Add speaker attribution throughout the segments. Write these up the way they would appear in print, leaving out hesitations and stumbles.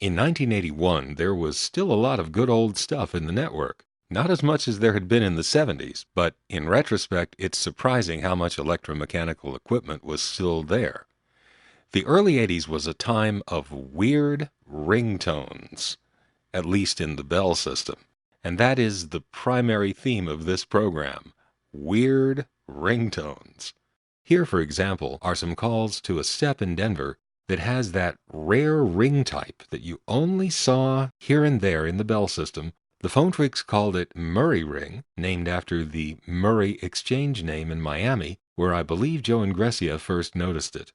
Speaker 1: In 1981, there was still a lot of good old stuff in the network. Not as much as there had been in the 70s, but in retrospect, it's surprising how much electromechanical equipment was still there. The early 80s was a time of weird ringtones, at least in the Bell system. And that is the primary theme of this program, weird ringtones. Here, for example, are some calls to a step in Denver that has that rare ring type that you only saw here and there in the Bell system. The phone freaks called it Murray Ring, named after the Murray Exchange name in Miami, where I believe Joe and Grecia first noticed it.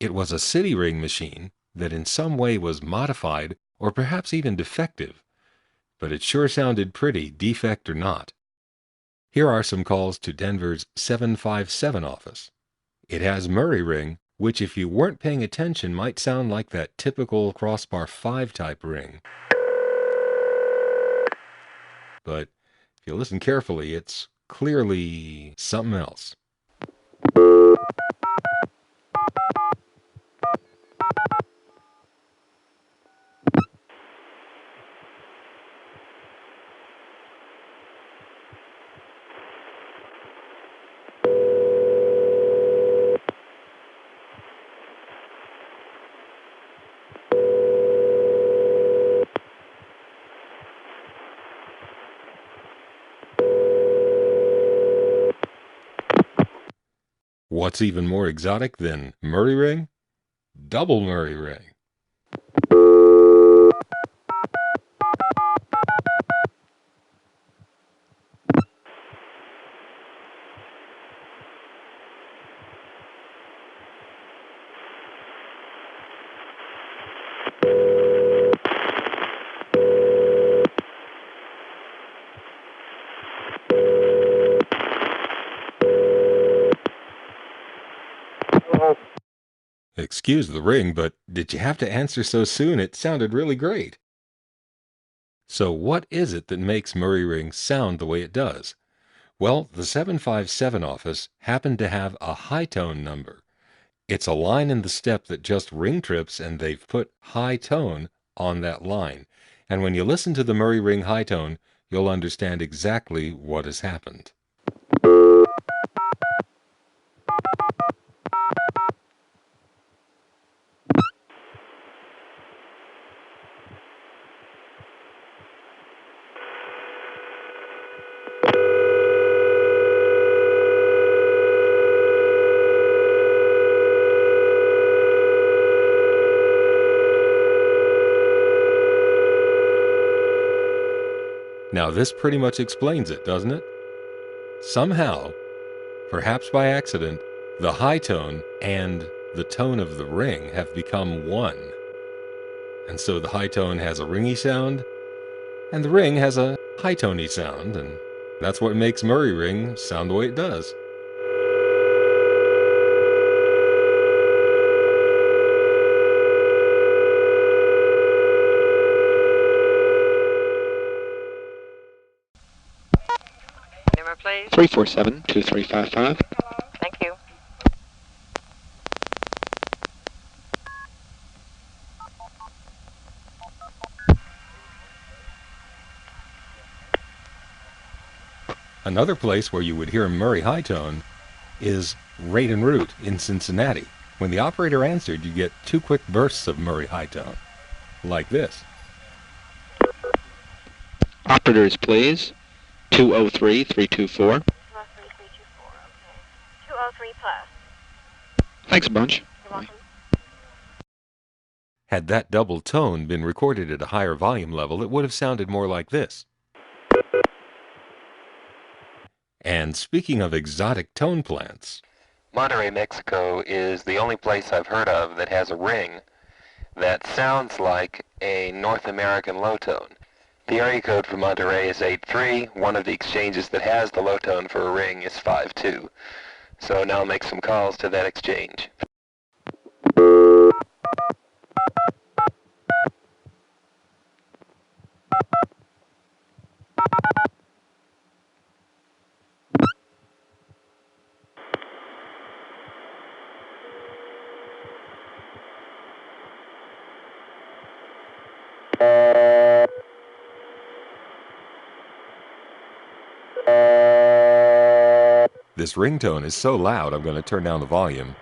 Speaker 1: It was a city ring machine that in some way was modified or perhaps even defective, but it sure sounded pretty, defect or not. Here are some calls to Denver's 757 office. It has Murray Ring, which if you weren't paying attention might sound like that typical crossbar 5 type ring. But if you listen carefully, it's clearly something else. What's even more exotic than Murray Ring? Double Murray Ring. Excuse the ring, but did you have to answer so soon? It sounded really great. So what is it that makes Murray Ring sound the way it does? Well, the 757 office happened to have a high tone number. It's a line in the step that just ring trips, and they've put high tone on that line. And when you listen to the Murray Ring high tone, you'll understand exactly what has happened. Now this pretty much explains it, doesn't it? Somehow, perhaps by accident, the high tone and the tone of the ring have become one. And so the high tone has a ringy sound, and the ring has a high tony sound, and that's what makes Murray Ring sound the way it does.
Speaker 2: Number, please.
Speaker 3: 347-2355.
Speaker 2: Thank you.
Speaker 1: Another place where you would hear Murray high tone is Rate and Route in Cincinnati. When the operator answered, you get two quick bursts of Murray high tone, like this.
Speaker 3: Operators, please. 203-324.
Speaker 2: 203-324, okay. 203 plus.
Speaker 3: Thanks a bunch.
Speaker 2: You're welcome.
Speaker 1: Had that double tone been recorded at a higher volume level, it would have sounded more like this. And speaking of exotic tone plants,
Speaker 4: Monterrey, Mexico is the only place I've heard of that has a ring that sounds like a North American low tone. The area code for Monterrey is 83. One of the exchanges that has the low tone for a ring is 52. So now I'll make some calls to that exchange.
Speaker 1: This ringtone is so loud, I'm going to turn down the volume.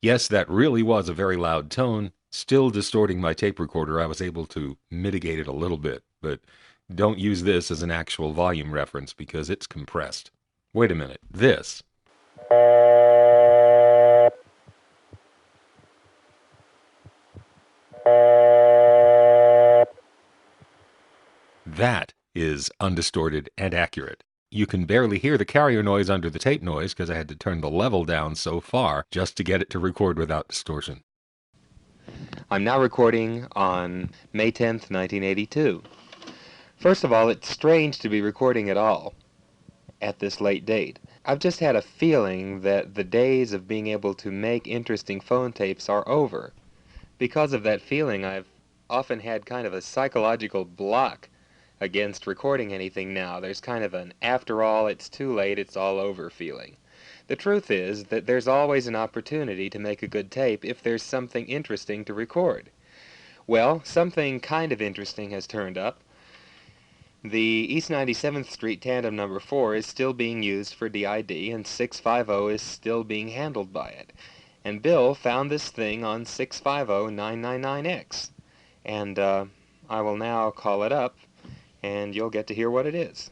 Speaker 1: Yes, that really was a very loud tone. Still distorting my tape recorder, I was able to mitigate it a little bit, but don't use this as an actual volume reference because it's compressed. Wait a minute, this. That is undistorted and accurate. You can barely hear the carrier noise under the tape noise because I had to turn the level down so far just to get it to record without distortion.
Speaker 5: I'm now recording on May 10th, 1982. First of all, it's strange to be recording at all at this late date. I've just had a feeling that the days of being able to make interesting phone tapes are over. Because of that feeling, I've often had kind of a psychological block against recording anything now. There's kind of an after all, it's too late, it's all over feeling. The truth is that there's always an opportunity to make a good tape if there's something interesting to record. Well, something kind of interesting has turned up. The East 97th Street tandem number 4 is still being used for DID, and 650 is still being handled by it. And Bill found this thing on 650-999X. And I will now call it up, and you'll get to hear what it is.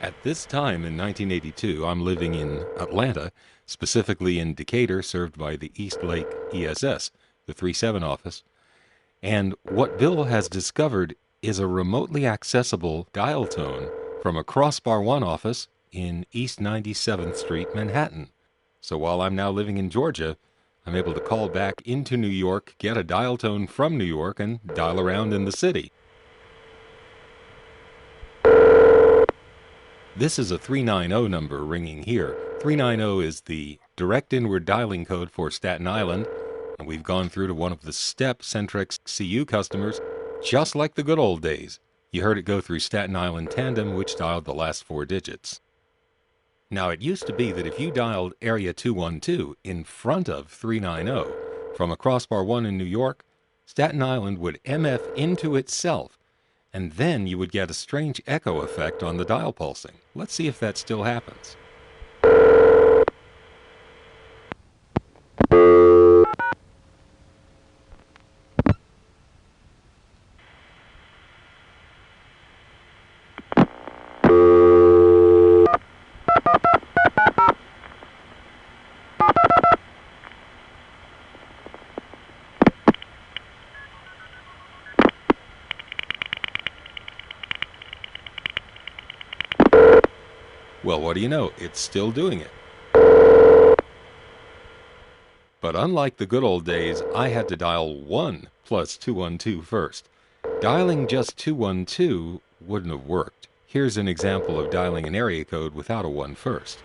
Speaker 1: At this time in 1982, I'm living in Atlanta, specifically in Decatur, served by the East Lake ESS, the 37 office. And what Bill has discovered is a remotely accessible dial tone from a Crossbar 1 office in East 97th Street, Manhattan. So while I'm now living in Georgia, I'm able to call back into New York, get a dial tone from New York, and dial around in the city. This is a 390 number ringing here. 390 is the direct inward dialing code for Staten Island, and we've gone through to one of the STEP Centrex CU customers, just like the good old days. You heard it go through Staten Island Tandem, which dialed the last 4 digits. Now, it used to be that if you dialed area 212 in front of 390 from a Crossbar 1 in New York, Staten Island would MF into itself, and then you would get a strange echo effect on the dial pulsing. Let's see if that still happens. Well, what do you know? It's still doing it. But unlike the good old days, I had to dial 1 plus 212 first. Dialing just 212 wouldn't have worked. Here's an example of dialing an area code without a 1 first.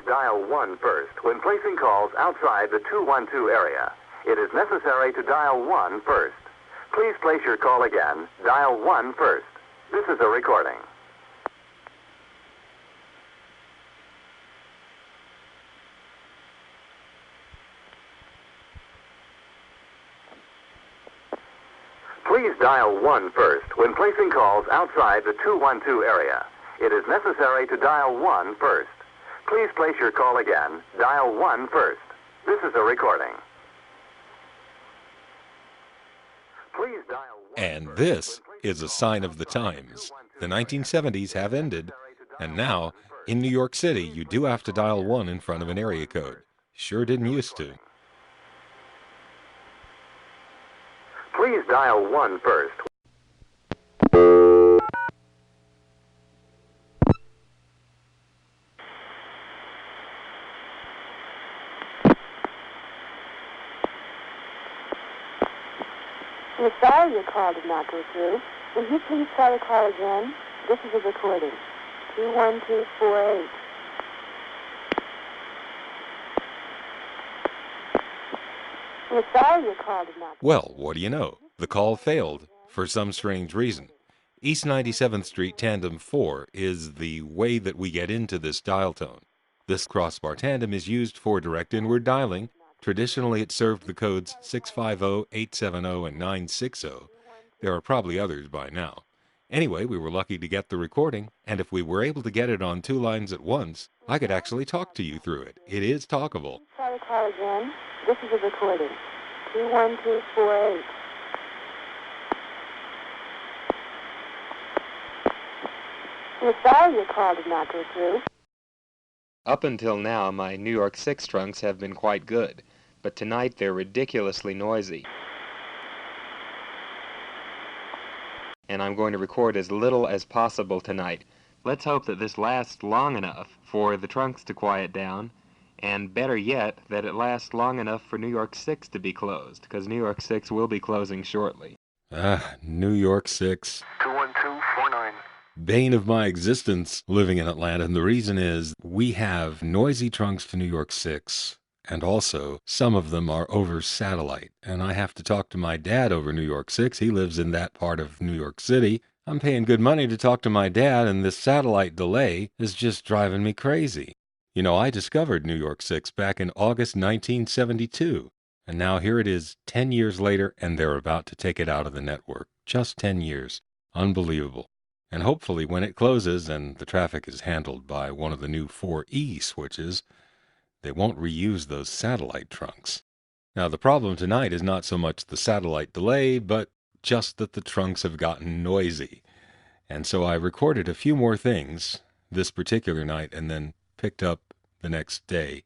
Speaker 6: Dial 1 first when placing calls outside the 212 area. It is necessary to dial 1 first. Please place your call again. Dial 1 first. This is a recording. Please dial 1 first when placing calls outside the 212 area. It is necessary to dial 1 first. Please place your call again. Dial 1 first. This is a recording. Please dial 1
Speaker 1: And
Speaker 6: first
Speaker 1: this
Speaker 6: when
Speaker 1: is a
Speaker 6: placing
Speaker 1: sign
Speaker 6: calls
Speaker 1: of the
Speaker 6: outside
Speaker 1: times.
Speaker 6: 212
Speaker 1: The
Speaker 6: area.
Speaker 1: 1970s have ended, and now, in New York City, you do have to dial 1 in front of an area code. Sure didn't used to.
Speaker 6: Please dial 1 first.
Speaker 7: We're sorry your call did not go through. Will you please try to call again? This is a recording. 21248. We're sorry your call did not go
Speaker 1: Well, what do you know? The call failed for some strange reason. East 97th Street Tandem 4 is the way that we get into this dial tone. This crossbar tandem is used for direct inward dialing. Traditionally, it served the codes 650, 870, and 960. There are probably others by now. Anyway, we were lucky to get the recording, and if we were able to get it on 2 lines at once, I could actually talk to you through it. It is talkable.
Speaker 7: Try to call again. This is a recording. 21248. We're sorry your call did not go through.
Speaker 5: Up until now, my New York 6 trunks have been quite good, but tonight they're ridiculously noisy. And I'm going to record as little as possible tonight. Let's hope that this lasts long enough for the trunks to quiet down, and better yet, that it lasts long enough for New York 6 to be closed, because New York 6 will be closing shortly.
Speaker 1: New York 6.
Speaker 6: 21249.
Speaker 1: Bane of my existence living in Atlanta, and the reason is we have noisy trunks to New York 6, and also some of them are over satellite, and I have to talk to my dad over New York 6. He lives in that part of New York City. I'm paying good money to talk to my dad, and this satellite delay is just driving me crazy. You know, I discovered New York 6 back in August 1972, and now here it is 10 years later, and they're about to take it out of the network. Just 10 years. Unbelievable. And hopefully when it closes and the traffic is handled by one of the new 4E switches, they won't reuse those satellite trunks. Now the problem tonight is not so much the satellite delay, but just that the trunks have gotten noisy. And so I recorded a few more things this particular night and then picked up the next day.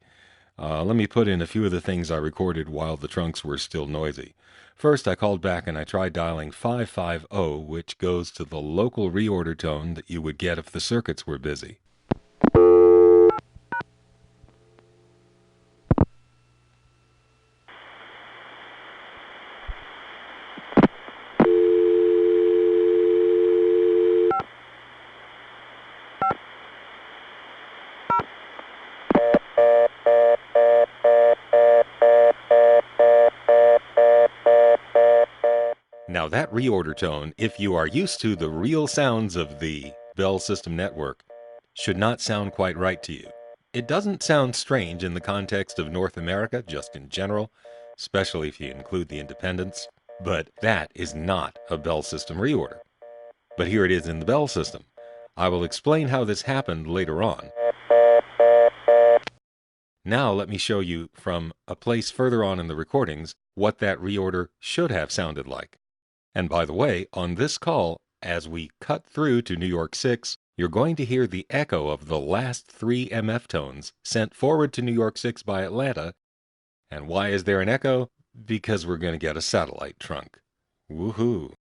Speaker 1: Let me put in a few of the things I recorded while the trunks were still noisy. First, I called back and I tried dialing 550, which goes to the local reorder tone that you would get if the circuits were busy. Now that reorder tone, if you are used to the real sounds of the Bell System network, should not sound quite right to you. It doesn't sound strange in the context of North America, just in general, especially if you include the independents, but that is not a Bell System reorder. But here it is in the Bell System. I will explain how this happened later on. Now let me show you from a place further on in the recordings what that reorder should have sounded like. And by the way, on this call, as we cut through to New York 6, you're going to hear the echo of the last 3 MF tones sent forward to New York 6 by Atlanta. And why is there an echo? Because we're going to get a satellite trunk. Woohoo!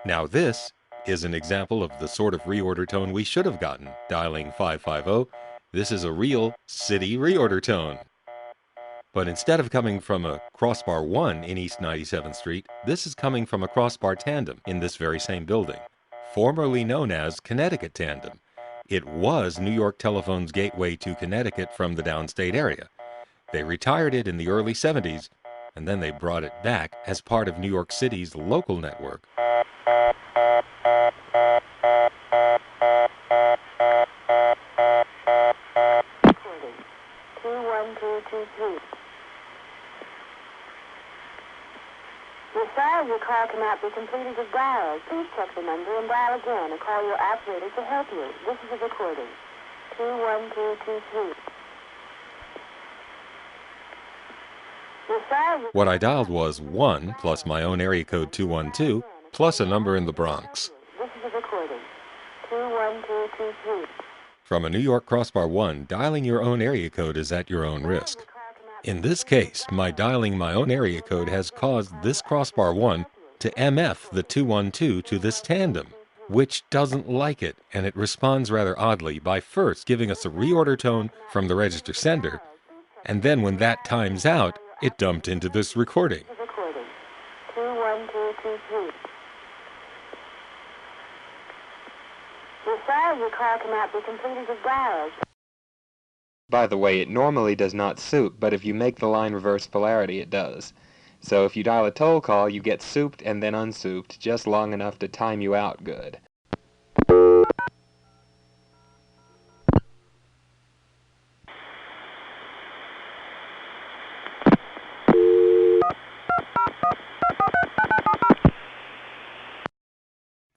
Speaker 1: Now this is an example of the sort of reorder tone we should have gotten, dialing 550. This is a real city reorder tone. But instead of coming from a crossbar 1 in East 97th Street, this is coming from a crossbar tandem in this very same building, formerly known as Connecticut Tandem. It was New York Telephone's gateway to Connecticut from the downstate area. They retired it in the early 70s, and then they brought it back as part of New York City's local network.
Speaker 7: Recording. 21223. We're sorry your call cannot be completed as dialed. Please check the number and dial again or call your operator to help you. This is a recording. 21223. We're sorry your
Speaker 1: What I dialed was 1 plus my own area code 212 plus a number in the Bronx.
Speaker 7: This is a recording. 21223.
Speaker 1: From a New York crossbar 1, dialing your own area code is at your own risk. In this case, my dialing my own area code has caused this crossbar 1 to MF the 212 to this tandem, which doesn't like it, and it responds rather oddly by first giving us a reorder tone from the register sender, and then when that times out, it dumped into this recording.
Speaker 7: This is a recording. 21223. We're sorry your call cannot be completed as dialed.
Speaker 5: By the way, it normally does not soup, but if you make the line reverse polarity, it does. So if you dial a toll call, you get souped and then unsouped, just long enough to time you out good.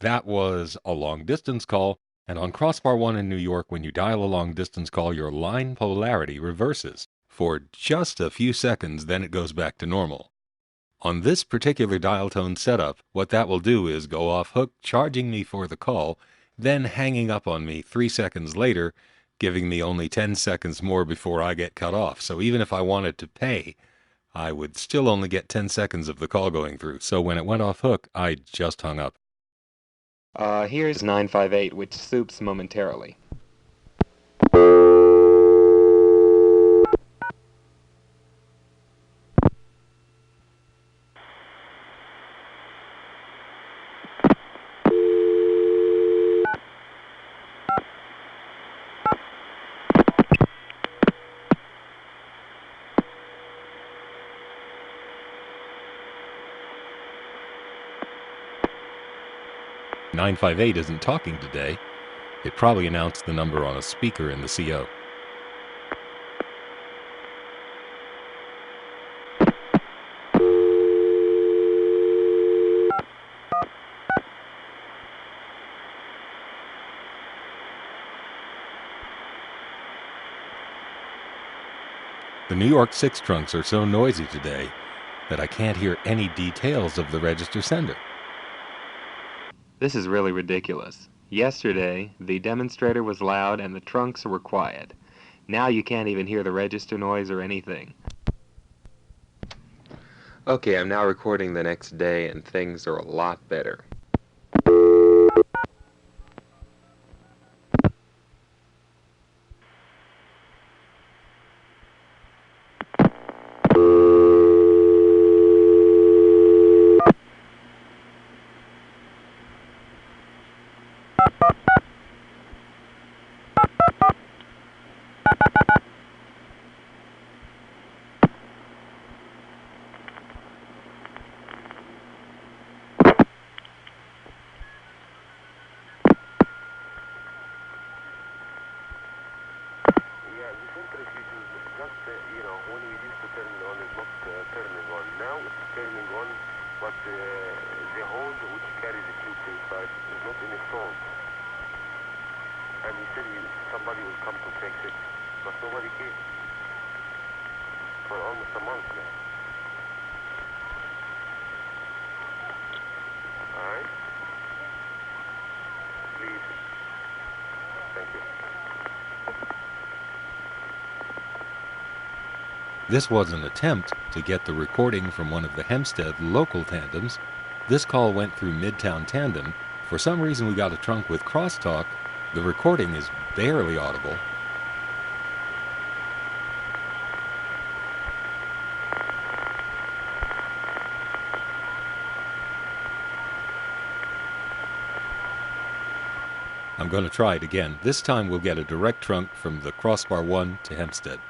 Speaker 1: That was a long-distance call, and on crossbar 1 in New York, when you dial a long-distance call, your line polarity reverses for just a few seconds, then it goes back to normal. On this particular dial tone setup, what that will do is go off hook, charging me for the call, then hanging up on me 3 seconds later, giving me only 10 seconds more before I get cut off. So even if I wanted to pay, I would still only get 10 seconds of the call going through. So when it went off hook, I just hung up.
Speaker 5: Here's 958, which soups momentarily.
Speaker 1: "958 isn't talking today." It probably announced the number on a speaker in the CO. The New York 6 trunks are so noisy today that I can't hear any details of the register sender.
Speaker 5: This is really ridiculous. Yesterday, the demonstrator was loud and the trunks were quiet. Now you can't even hear the register noise or anything. Okay, I'm now recording the next day and things are a lot better.
Speaker 8: but when we used to turn on, it's not turning on. Now it's turning on, but the hose which carries the tube inside is not installed. And he said somebody will come to fix it, but nobody came for almost a month now. All right. Please. Thank you.
Speaker 1: This was an attempt to get the recording from one of the Hempstead local tandems. This call went through Midtown Tandem. For some reason we got a trunk with crosstalk. The recording is barely audible. I'm going to try it again. This time we'll get a direct trunk from the Crossbar 1 to Hempstead.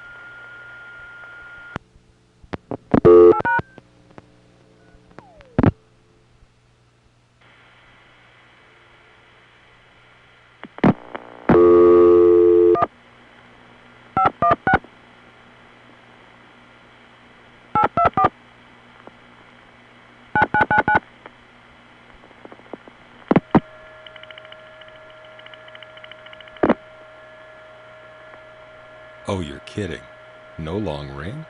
Speaker 1: Oh, you're kidding. No long ring?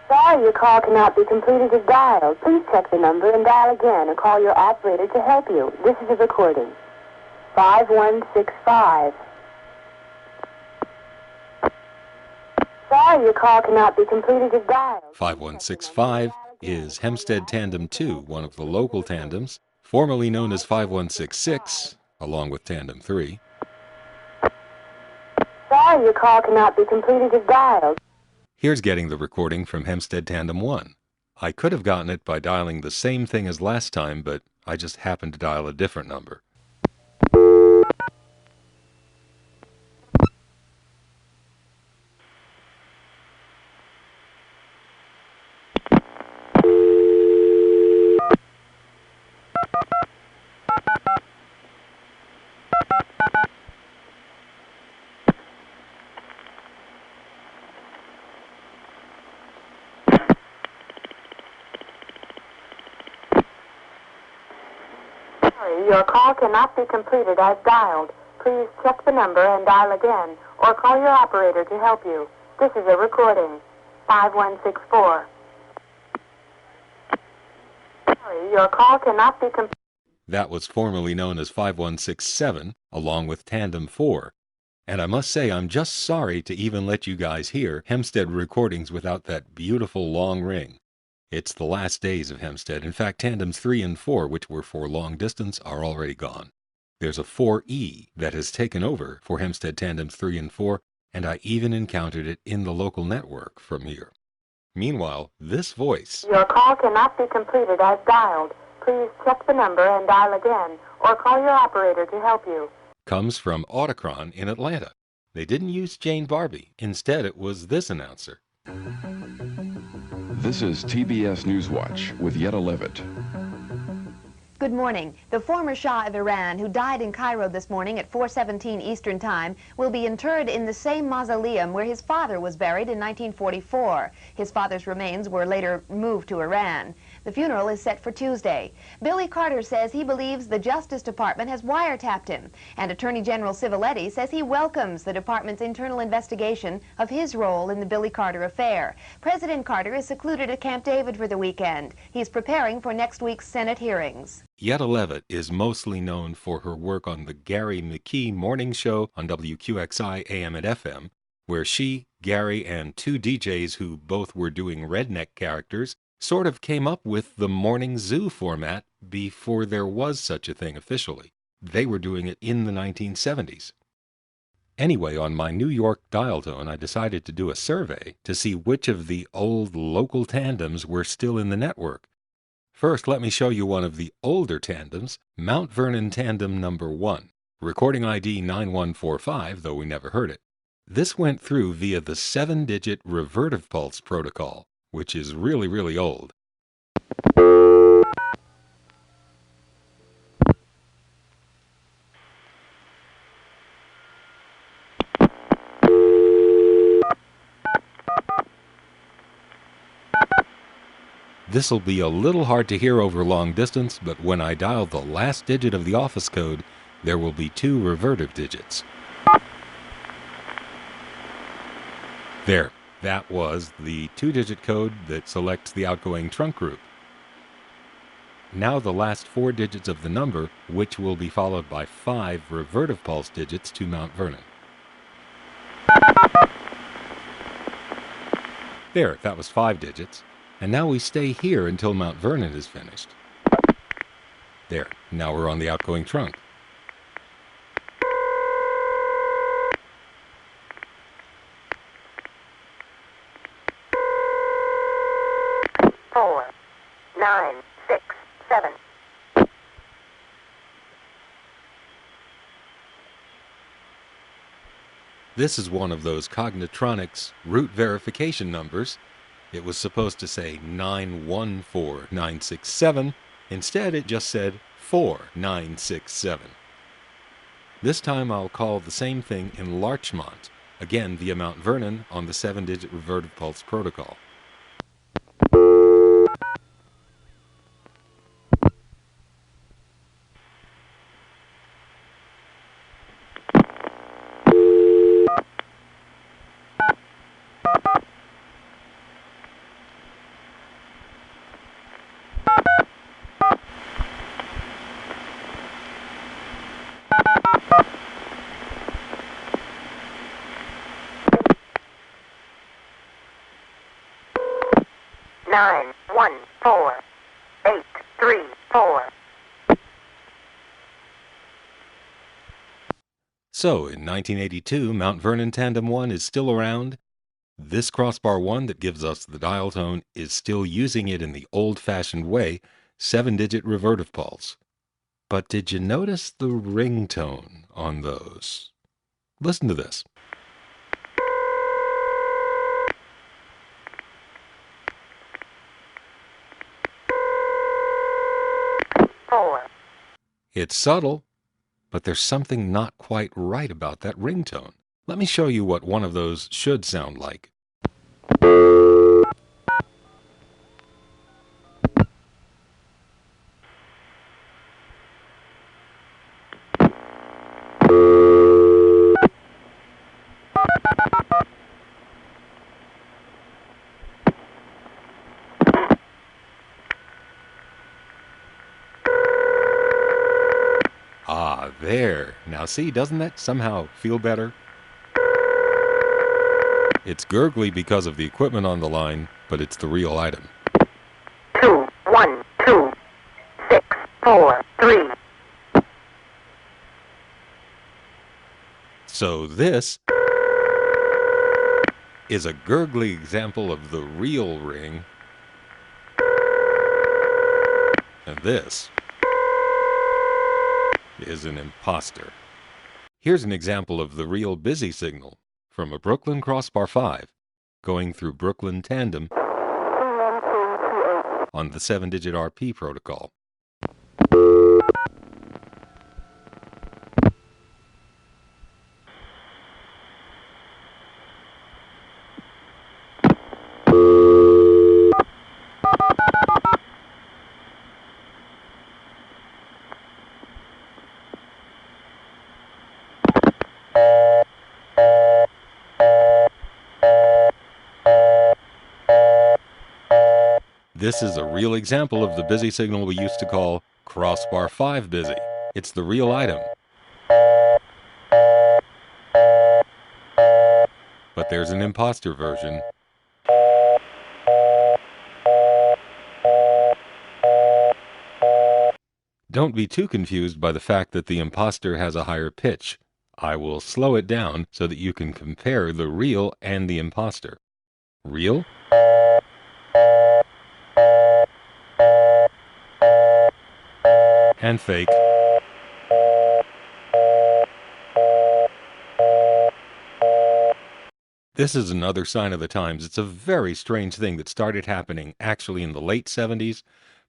Speaker 7: Sorry, your call cannot be completed as dialed. Please check the number and dial again or call your operator to help you. This is a recording. 5165. Sorry, your call cannot be completed as dialed.
Speaker 1: 5165 is Hempstead Tandem 2, one of the local tandems, formerly known as 5166, along with Tandem 3.
Speaker 7: Sorry, your call cannot be completed as dialed.
Speaker 1: Here's getting the recording from Hempstead Tandem 1. I could have gotten it by dialing the same thing as last time, but I just happened to dial a different number.
Speaker 7: Sorry, your call cannot be completed as dialed. Please check the number and dial again, or call your operator to help you. This is a recording. 5164. Sorry, your call cannot be completed.
Speaker 1: That was formerly known as 5167, along with Tandem 4. And I must say, I'm just sorry to even let you guys hear Hempstead recordings without that beautiful long ring. It's the last days of Hempstead. In fact, Tandems 3 and 4, which were for long distance, are already gone. There's a 4E that has taken over for Hempstead Tandems 3 and 4, and I even encountered it in the local network from here. Meanwhile, this voice...
Speaker 7: Your call cannot be completed as dialed. Please check the number and dial again, or call your operator to help you.
Speaker 1: ...comes from Auticron in Atlanta. They didn't use Jane Barbie. Instead, it was this announcer.
Speaker 9: This is TBS Newswatch with Yetta Levitt.
Speaker 10: Good morning. The former Shah of Iran, who died in Cairo this morning at 4:17 Eastern Time, will be interred in the same mausoleum where his father was buried in 1944. His father's remains were later moved to Iran. The funeral is set for Tuesday. Billy Carter says he believes the Justice Department has wiretapped him, and Attorney General Civiletti says he welcomes the department's internal investigation of his role in the Billy Carter affair. President Carter is secluded at Camp David for the weekend. He's preparing for next week's Senate hearings.
Speaker 1: Yetta Levitt is mostly known for her work on the Gary McKee Morning Show on WQXI AM and FM, where she, Gary, and two DJs who both were doing redneck characters sort of came up with the morning zoo format before there was such a thing officially. They were doing it in the 1970s. Anyway, on my New York Dialtone, I decided to do a survey to see which of the old local tandems were still in the network. First, let me show you one of the older tandems, Mount Vernon Tandem number 1, recording ID 9145, though we never heard it. This went through via the 7-digit revertive pulse protocol, which is really, really old. This'll be a little hard to hear over long distance, but when I dial the last digit of the office code, there will be 2 revertive digits. There, that was the 2-digit code that selects the outgoing trunk group. Now the last 4 digits of the number, which will be followed by 5 revertive pulse digits to Mount Vernon. There, that was 5 digits. And now we stay here until Mount Vernon is finished. There, now we're on the outgoing trunk.
Speaker 2: Four, 9, 6, 7.
Speaker 1: This is one of those Cognitronics route verification numbers. It was supposed to say 914967. Instead, it just said 4967. This time I'll call the same thing in Larchmont, again via Mount Vernon on the 7-digit revertive pulse protocol.
Speaker 2: Nine, 1, 4, 8, 3, 4.
Speaker 1: So, in 1982, Mount Vernon Tandem 1 is still around. This crossbar 1 that gives us the dial tone is still using it in the old-fashioned way, 7-digit revertive pulse. But did you notice the ringtone on those? Listen to this.
Speaker 2: Four.
Speaker 1: It's subtle, but there's something not quite right about that ringtone. Let me show you what one of those should sound like. Ah, there. Now see, doesn't that somehow feel better? It's gurgly because of the equipment on the line, but it's the real item.
Speaker 2: 2, 1, 2, 6, 4, 3.
Speaker 1: So this is a gurgly example of the real ring. And this is an imposter. Here's an example of the real busy signal from a Brooklyn Crossbar 5 going through Brooklyn Tandem on the 7-digit RP protocol. This is a real example of the busy signal we used to call Crossbar 5 busy. It's the real item. But there's an imposter version. Don't be too confused by the fact that the imposter has a higher pitch. I will slow it down so that you can compare the real and the imposter. Real? And fake. This is another sign of the times. It's a very strange thing that started happening actually in the late 70s,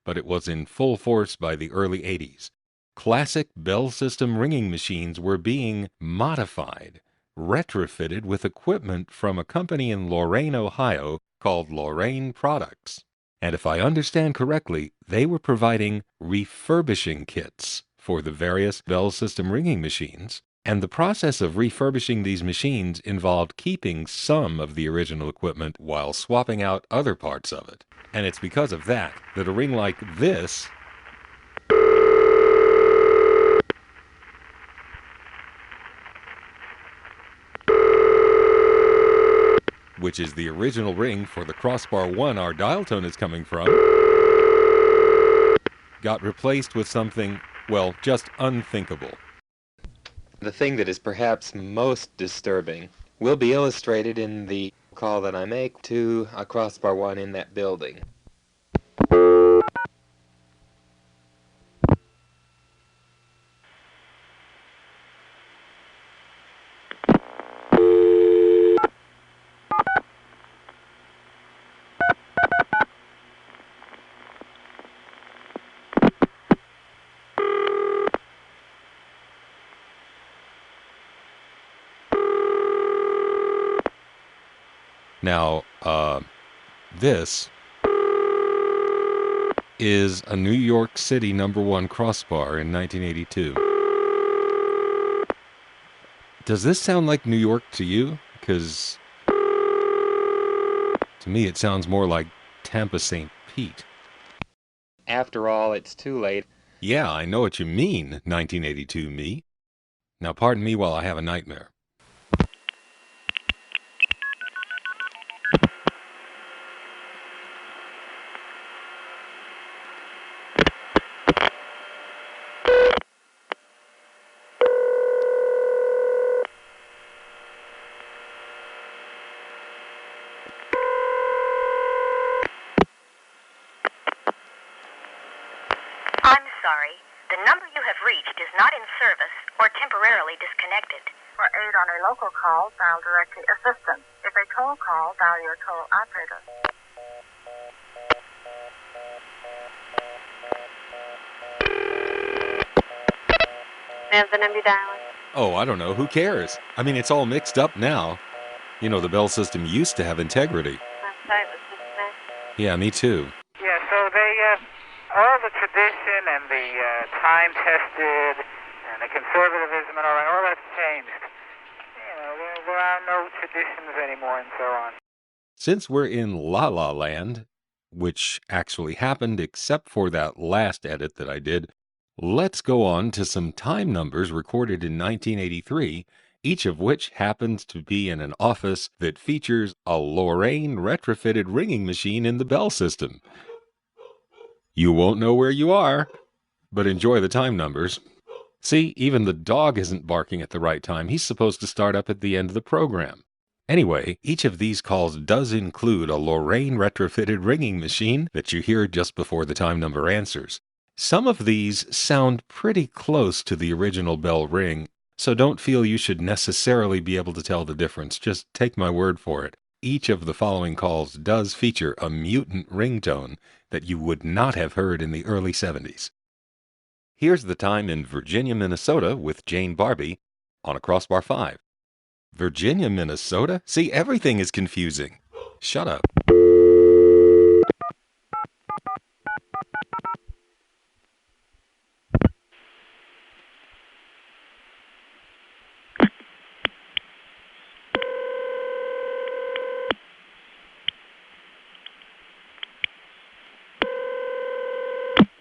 Speaker 1: but it was in full force by the early 80s. Classic Bell System ringing machines were being modified, retrofitted with equipment from a company in Lorain, Ohio called Lorain Products. And if I understand correctly, they were providing refurbishing kits for the various Bell System ringing machines, and the process of refurbishing these machines involved keeping some of the original equipment while swapping out other parts of it. And it's because of that that a ring like this, which is the original ring for the crossbar 1 our dial tone is coming from, got replaced with something, well, just unthinkable.
Speaker 5: The thing that is perhaps most disturbing will be illustrated in the call that I make to a crossbar 1 in that building.
Speaker 1: Now, this is a New York City #1 crossbar in 1982. Does this sound like New York to you? Because to me it sounds more like Tampa St. Pete.
Speaker 5: After all, it's too late.
Speaker 1: Yeah, I know what you mean, 1982 me. Now pardon me while I have a nightmare.
Speaker 2: I'm sorry. The number you have reached is not in service or temporarily disconnected. For aid on a local call, dial directory assistant. If a toll call, dial your toll operator.
Speaker 7: Ma'am, the number you're dialing?
Speaker 1: Oh, I don't know, who cares? I mean, it's all mixed up now. You know, the Bell System used to have integrity.
Speaker 7: I'm sorry, it was disconnected.
Speaker 1: Yeah, me too.
Speaker 11: Yeah, so all the tradition and the time-tested and the conservatism and all that's changed. You know, there are no traditions anymore and so on.
Speaker 1: Since we're in La La Land, which actually happened except for that last edit that I did, let's go on to some time numbers recorded in 1983, each of which happens to be in an office that features a Lorraine retrofitted ringing machine in the Bell System. You won't know where you are, but enjoy the time numbers. See, even the dog isn't barking at the right time. He's supposed to start up at the end of the program. Anyway, each of these calls does include a Lorraine retrofitted ringing machine that you hear just before the time number answers. Some of these sound pretty close to the original Bell ring, so don't feel you should necessarily be able to tell the difference. Just take my word for it. Each of the following calls does feature a mutant ringtone that you would not have heard in the early 70s. Here's the time in Virginia, Minnesota with Jane Barbie on a crossbar 5. Virginia, Minnesota? See, everything is confusing. Shut up.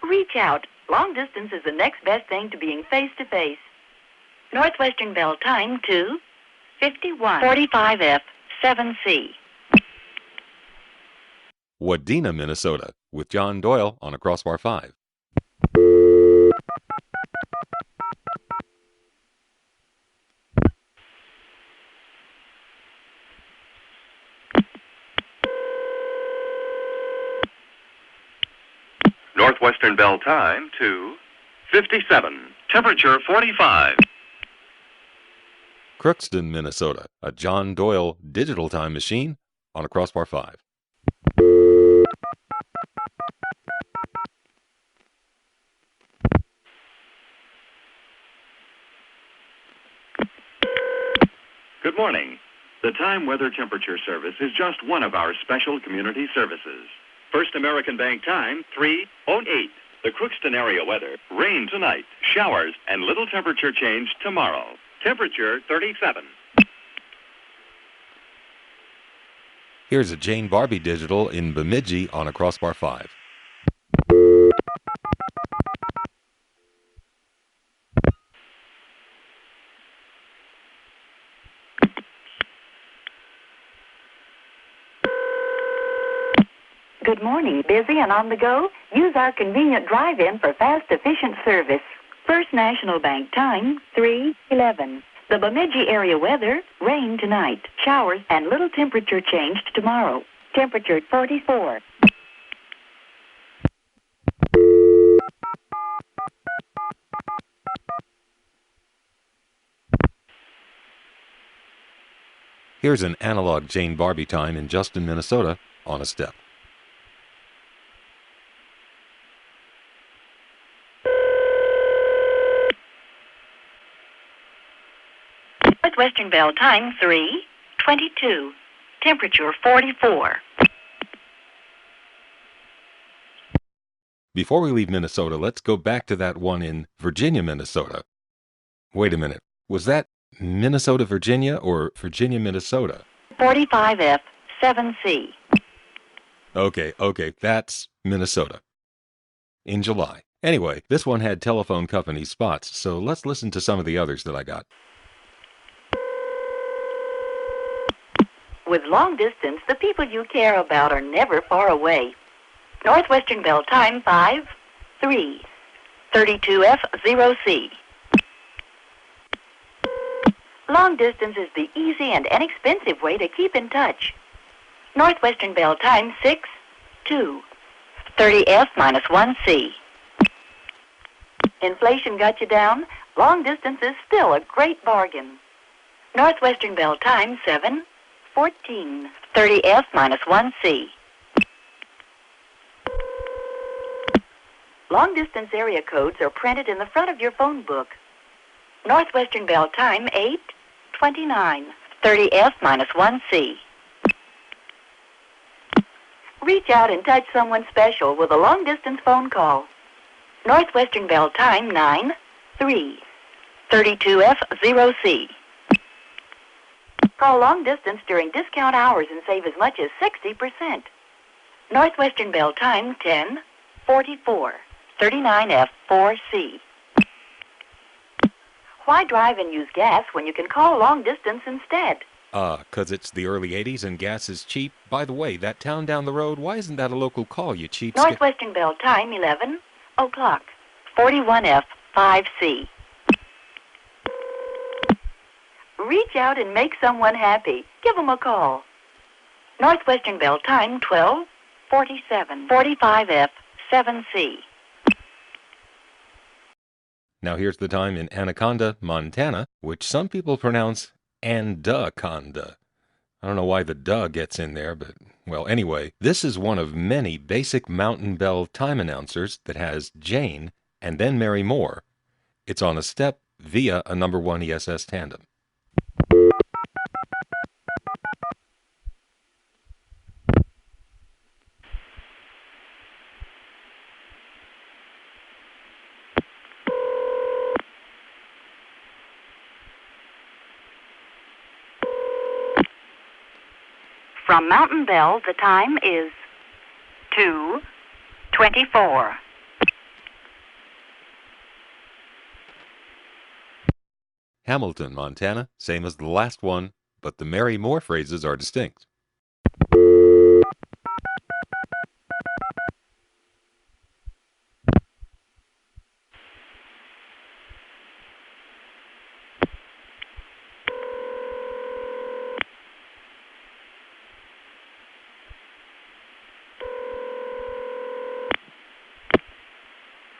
Speaker 2: Reach out. Long distance is the next best thing to being face-to-face. Northwestern Bell time to 5145F 7C.
Speaker 1: Wadena, Minnesota with John Doyle on a crossbar 5.
Speaker 12: Northwestern Bell time to 57, temperature 45.
Speaker 1: Crookston, Minnesota, a John Doyle digital time machine on a crossbar 5.
Speaker 12: Good morning. The Time Weather Temperature Service is just one of our special community services. First American Bank time, 3:08. The Crookston area weather. Rain tonight, showers, and little temperature change tomorrow. Temperature 37.
Speaker 1: Here's a Jane Barbie digital in Bemidji on a crossbar 5.
Speaker 2: Good morning. Busy and on the go? Use our convenient drive-in for fast, efficient service. First National Bank time, 3:11. The Bemidji area weather, rain tonight, showers, and little temperature changed tomorrow. Temperature 44.
Speaker 1: Here's an analog Jane Barbie time in Justin, Minnesota on a step.
Speaker 2: Northwestern Bell time, 3:22. Temperature 44.
Speaker 1: Before we leave Minnesota, let's go back to that one in Virginia, Minnesota. Wait a minute. Was that Minnesota, Virginia, or Virginia, Minnesota?
Speaker 2: 45F, 7C.
Speaker 1: Okay, that's Minnesota. In July. Anyway, this one had telephone company spots, so let's listen to some of the others that I got.
Speaker 2: With long distance, the people you care about are never far away. Northwestern Bell time, 5:03. 32F, 0C. Long distance is the easy and inexpensive way to keep in touch. Northwestern Bell time, 6:2. 30F minus 1C. Inflation got you down? Long distance is still a great bargain. Northwestern Bell time, 7:14. 30F minus 1C. Long distance area codes are printed in the front of your phone book. Northwestern Bell time, 8:29. 30F minus 1C. Reach out and touch someone special with a long distance phone call. Northwestern Bell time, 9:03. 32F 0C. Call long distance during discount hours and save as much as 60%. Northwestern Bell time, 10:44. 39F 4C. Why drive and use gas when you can call long distance instead?
Speaker 1: 'Cause it's the early 80s and gas is cheap. By the way, that town down the road, why isn't that a local call, you cheapskate?
Speaker 2: Northwestern Bell time, 11 o'clock. 41F 5C. Reach out and make someone happy. Give them a call. Northwestern Bell time, 12:47. 45F 7C.
Speaker 1: Now here's the time in Anaconda, Montana, which some people pronounce Andaconda. I don't know why the duh gets in there, but, well, anyway, this is one of many basic Mountain Bell time announcers that has Jane and then Mary Moore. It's on a step via a number 1 ESS tandem.
Speaker 2: From Mountain Bell, the time is 2:24.
Speaker 1: Hamilton, Montana, same as the last one, but the Mary Moore phrases are distinct.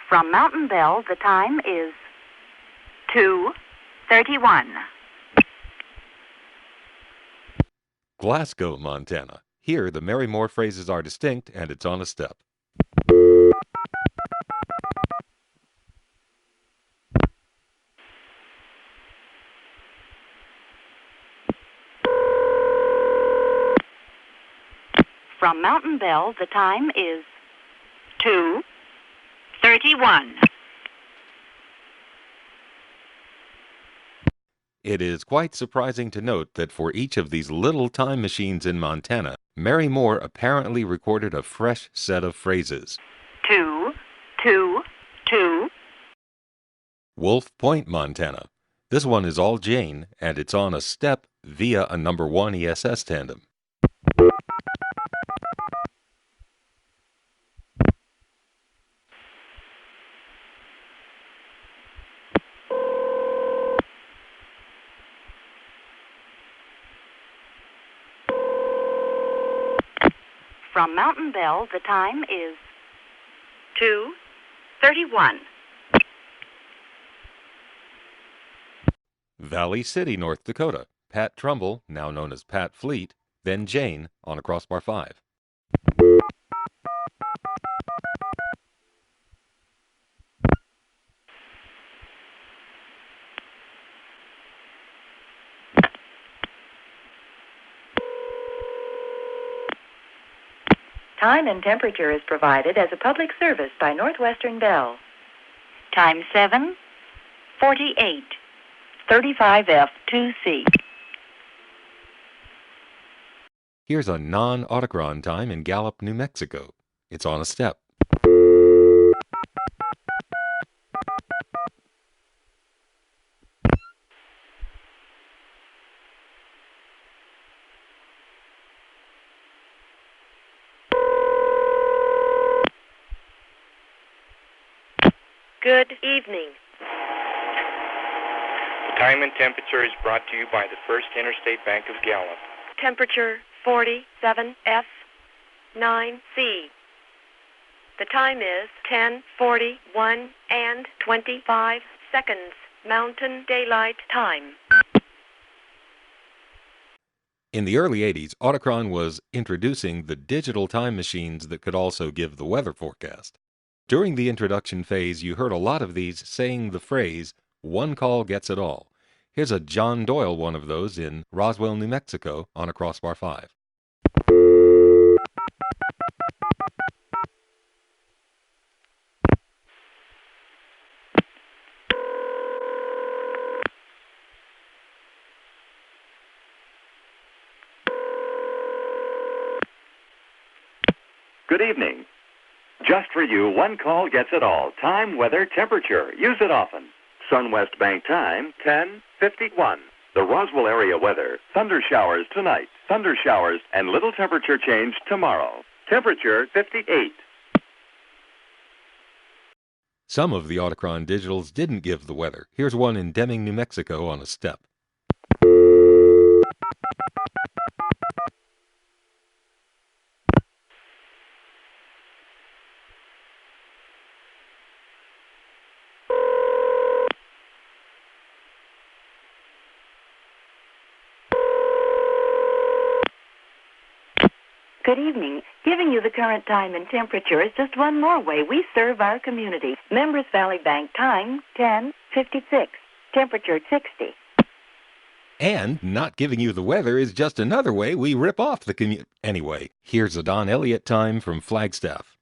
Speaker 2: From Mountain Bell, the time is 2:31.
Speaker 1: Glasgow, Montana. Here, the Mary Moore phrases are distinct, and it's on a step.
Speaker 2: From Mountain Bell, the time is 2:31.
Speaker 1: It is quite surprising to note that for each of these little time machines in Montana, Mary Moore apparently recorded a fresh set of phrases.
Speaker 2: 2, 2, 2.
Speaker 1: Wolf Point, Montana. This one is all Jane, and it's on a step via a number 1 ESS tandem.
Speaker 2: From Mountain Bell, the time is 2:31.
Speaker 1: Valley City, North Dakota. Pat Trumbull, now known as Pat Fleet, then Jane on a crossbar 5.
Speaker 2: Time and temperature is provided as a public service by Northwestern Bell. Time 7:48. 35F2C.
Speaker 1: Here's a non-autochron time in Gallup, New Mexico. It's on a step.
Speaker 7: Good evening.
Speaker 13: The time and temperature is brought to you by the First Interstate Bank of Gallup.
Speaker 7: Temperature 47F9C. The time is 10:41 and 25 seconds, Mountain Daylight Time.
Speaker 1: In the early 80s, Autochron was introducing the digital time machines that could also give the weather forecast. During the introduction phase, you heard a lot of these saying the phrase, "One call gets it all." Here's a John Doyle one of those in Roswell, New Mexico on a crossbar 5.
Speaker 12: Good evening. Just for you, one call gets it all. Time, weather, temperature. Use it often. Sunwest Bank time, 10:51. The Roswell area weather. Thunder showers tonight. Thunder showers and little temperature change tomorrow. Temperature 58.
Speaker 1: Some of the Autochron digitals didn't give the weather. Here's one in Deming, New Mexico on a step.
Speaker 2: Good evening. Giving you the current time and temperature is just one more way we serve our community. Members Valley Bank time, 10:56. Temperature 60.
Speaker 1: And not giving you the weather is just another way we rip off the community. Anyway, here's a Don Elliott time from Flagstaff.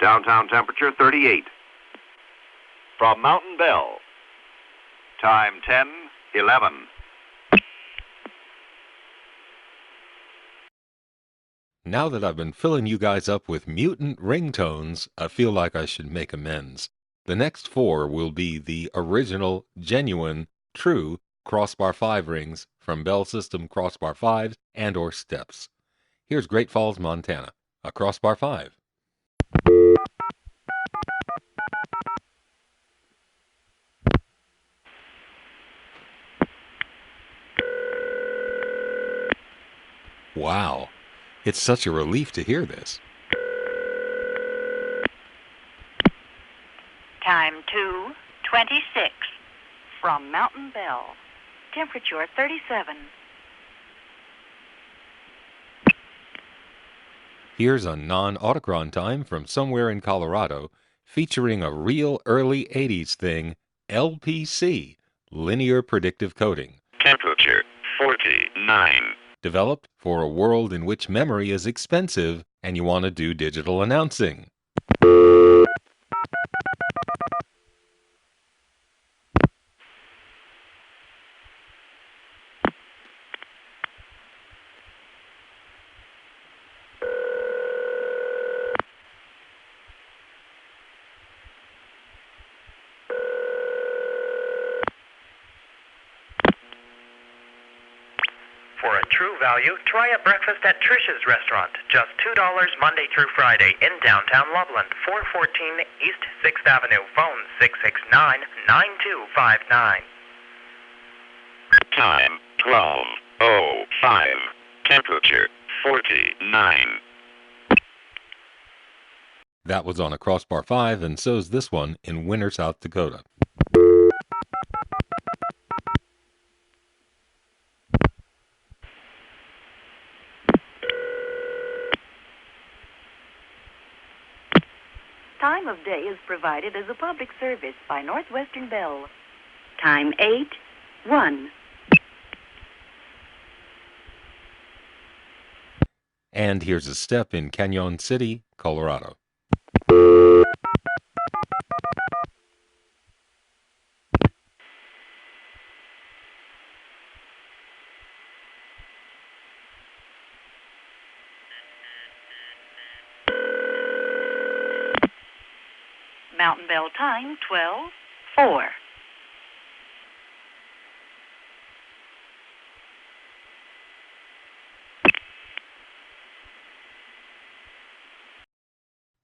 Speaker 6: Downtown temperature 38. From Mountain Bell. Time 10:11.
Speaker 1: Now that I've been filling you guys up with mutant ringtones, I feel like I should make amends. The next 4 will be the original, genuine, true crossbar 5 rings from Bell System crossbar 5s and or steps. Here's Great Falls, Montana, a crossbar 5. Wow, it's such a relief to hear this.
Speaker 2: Time 2:26. From Mountain Bell. Temperature 37.
Speaker 1: Here's a non-autochron time from somewhere in Colorado, featuring a real early 80s thing, LPC, linear predictive coding.
Speaker 12: Temperature 49.
Speaker 1: Developed for a world in which memory is expensive and you want to do digital announcing.
Speaker 14: For a true value, try a breakfast at Trish's Restaurant. Just $2 Monday through Friday in downtown Loveland, 414 East 6th Avenue. Phone 669-9259.
Speaker 12: Time 12:05. Temperature 49.
Speaker 1: That was on a Crossbar 5, and so's this one in Winter, South Dakota.
Speaker 2: Time of day is provided as a public service by Northwestern Bell. Time 8:01.
Speaker 1: And here's a step in Canyon City, Colorado.
Speaker 2: Mountain Bell time 12:04.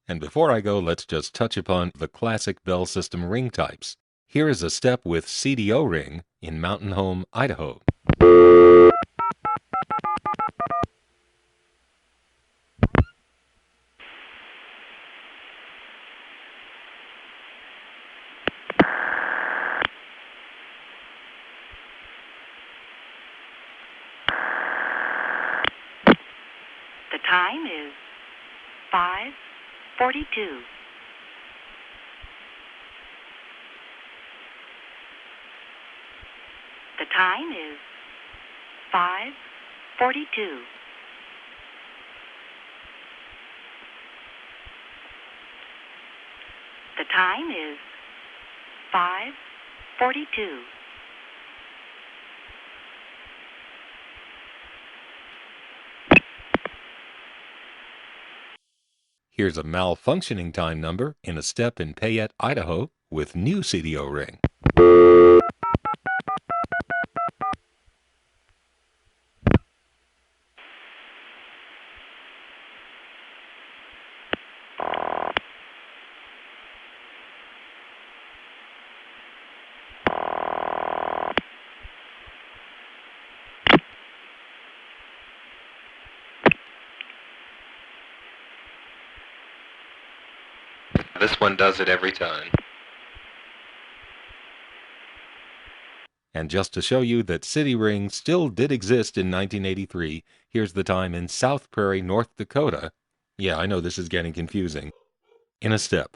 Speaker 1: And before I go, let's just touch upon the classic Bell System ring types. Here is a step with CDO ring in Mountain Home, Idaho.
Speaker 2: The time is 5:42. The time is 5:42. The time is 5:42.
Speaker 1: Here's a malfunctioning time number in a step in Payette, Idaho with new CDO ring.
Speaker 4: This one does it every time.
Speaker 1: And just to show you that city ring still did exist in 1983, here's the time in South Prairie, North Dakota. Yeah, I know this is getting confusing. In a step.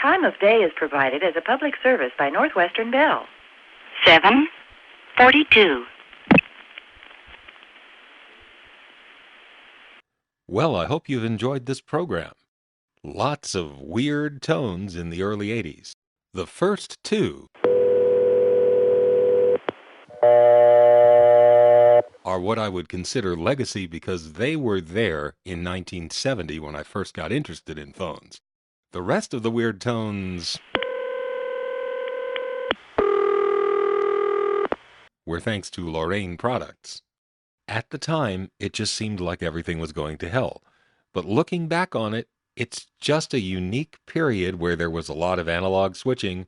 Speaker 2: Time of day is provided as a public service by Northwestern Bell. 7:42.
Speaker 1: Well, I hope you've enjoyed this program. Lots of weird tones in the early 80s. The first two are what I would consider legacy because they were there in 1970 when I first got interested in phones. The rest of the weird tones were thanks to Lorraine products. At the time, it just seemed like everything was going to hell. But looking back on it, it's just a unique period where there was a lot of analog switching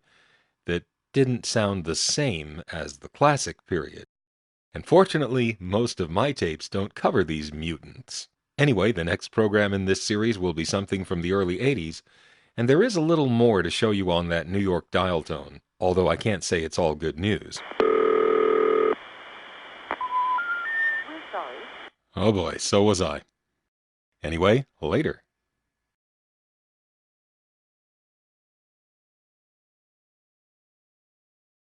Speaker 1: that didn't sound the same as the classic period. And fortunately, most of my tapes don't cover these mutants. Anyway, the next program in this series will be something from the early 80s, and there is a little more to show you on that New York dial tone, although I can't say it's all good news.
Speaker 7: We're sorry.
Speaker 1: Oh boy, so was I. Anyway, later.